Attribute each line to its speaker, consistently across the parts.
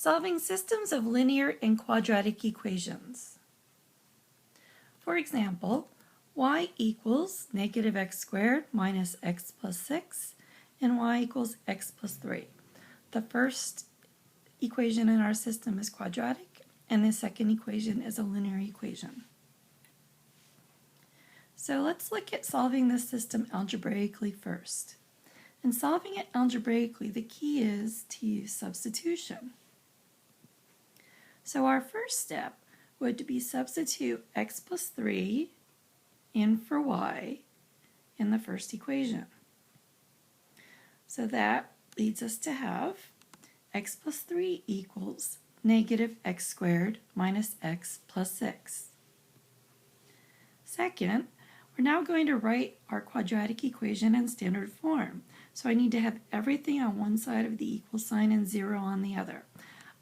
Speaker 1: Solving systems of linear and quadratic equations. For example, y equals negative x squared minus x plus 6 and y equals x plus 3. The first equation in our system is quadratic and the second equation is a linear equation. So let's look at solving this system algebraically first. In solving it algebraically, the key is to use substitution. So our first step would be substitute x plus 3 in for y in the first equation. So that leads us to have x plus 3 equals negative x squared minus x plus 6. Second, we're now going to write our quadratic equation in standard form. So I need to have everything on one side of the equal sign and 0 on the other.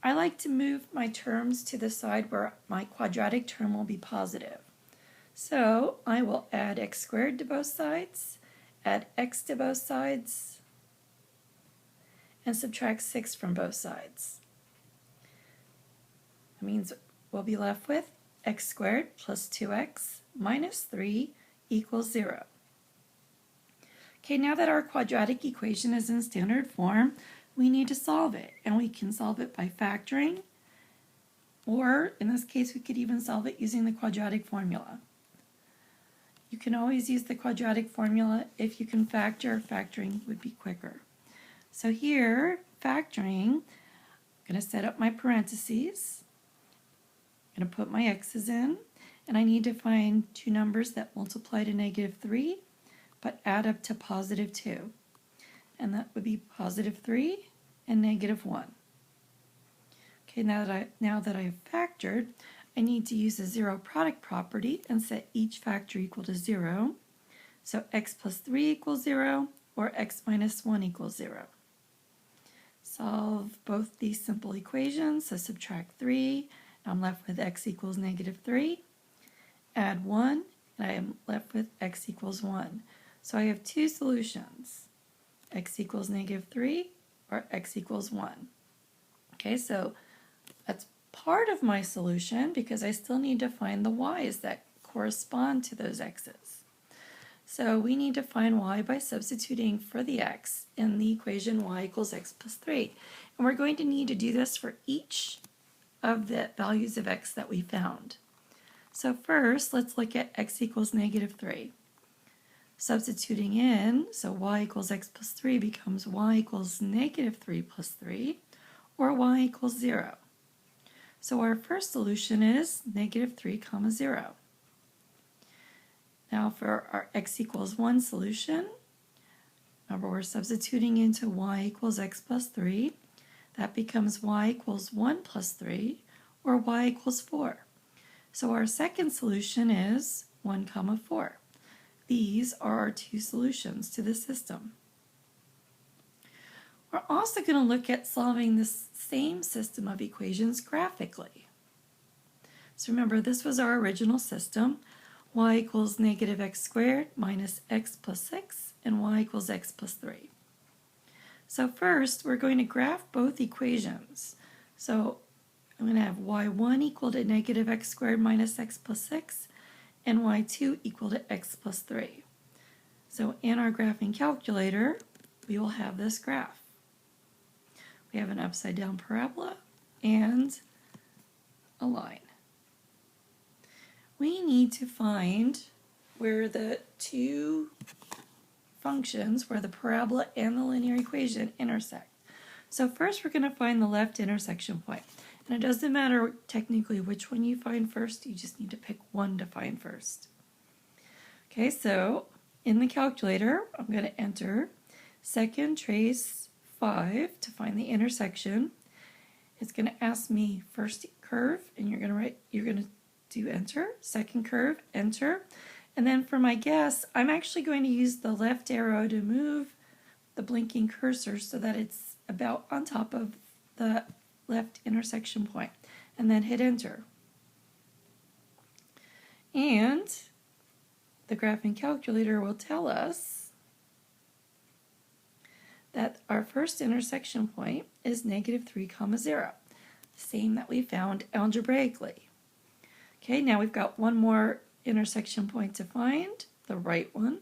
Speaker 1: I like to move my terms to the side where my quadratic term will be positive. So I will add x squared to both sides, add x to both sides, and subtract 6 from both sides. That means we'll be left with x squared plus 2x minus 3 equals 0. Okay, now that our quadratic equation is in standard form, we need to solve it, and we can solve it by factoring, or in this case we could even solve it using the quadratic formula. You can always use the quadratic formula if you can factor. Factoring would be quicker. So here, factoring, I'm going to set up my parentheses. I'm going to put my x's in, and I need to find two numbers that multiply to negative 3 but add up to positive 2. And that would be positive 3 and negative 1. Okay, now that I've factored, I need to use the zero product property and set each factor equal to 0. So x plus 3 equals 0 or x minus 1 equals 0. Solve both these simple equations, so subtract 3, I'm left with x equals negative 3. Add 1, and I am left with x equals 1. So I have two solutions, x equals negative 3 or x equals 1. Okay, so that's part of my solution because I still need to find the y's that correspond to those x's. So we need to find y by substituting for the x in the equation y equals x plus 3. And we're going to need to do this for each of the values of x that we found. So first, let's look at x equals negative 3. Substituting in, so y equals x plus 3 becomes y equals negative 3 plus 3, or y equals 0. So our first solution is negative 3 comma 0. Now for our x equals 1 solution, remember we're substituting into y equals x plus 3. That becomes y equals 1 plus 3, or y equals 4. So our second solution is 1 comma 4. These are our two solutions to the system. We're also going to look at solving this same system of equations graphically. So remember, this was our original system. Y equals negative x squared minus x plus 6 and y equals x plus 3. So first, we're going to graph both equations. So I'm going to have y1 equal to negative x squared minus x plus 6 and y2 equal to x plus 3. So in our graphing calculator, we will have this graph. We have an upside down parabola and a line. We need to find where the two functions, where the parabola and the linear equation intersect. So first we're going to find the left intersection point. And it doesn't matter technically which one you find first, you just need to pick one to find first. Okay, so in the calculator, I'm going to enter second trace 5 to find the intersection. It's going to ask me first curve, and you're going to do enter, second curve, enter. And then for my guess, I'm actually going to use the left arrow to move the blinking cursor so that it's about on top of the left intersection point, and then hit enter. And the graphing calculator will tell us that our first intersection point is negative 3 comma 0. same that we found algebraically. Okay, now we've got one more intersection point to find, the right one,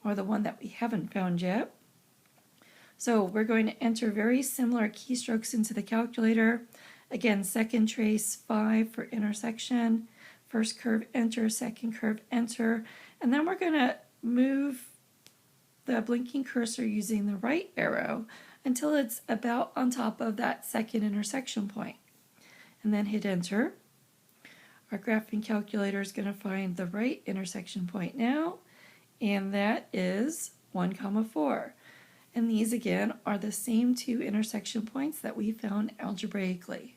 Speaker 1: or the one that we haven't found yet. So we're going to enter very similar keystrokes into the calculator. Again, second trace 5 for intersection, first curve enter, second curve enter, and then we're going to move the blinking cursor using the right arrow until it's about on top of that second intersection point. And then hit enter. Our graphing calculator is going to find the right intersection point now, and that is 1, 4. And these again are the same two intersection points that we found algebraically.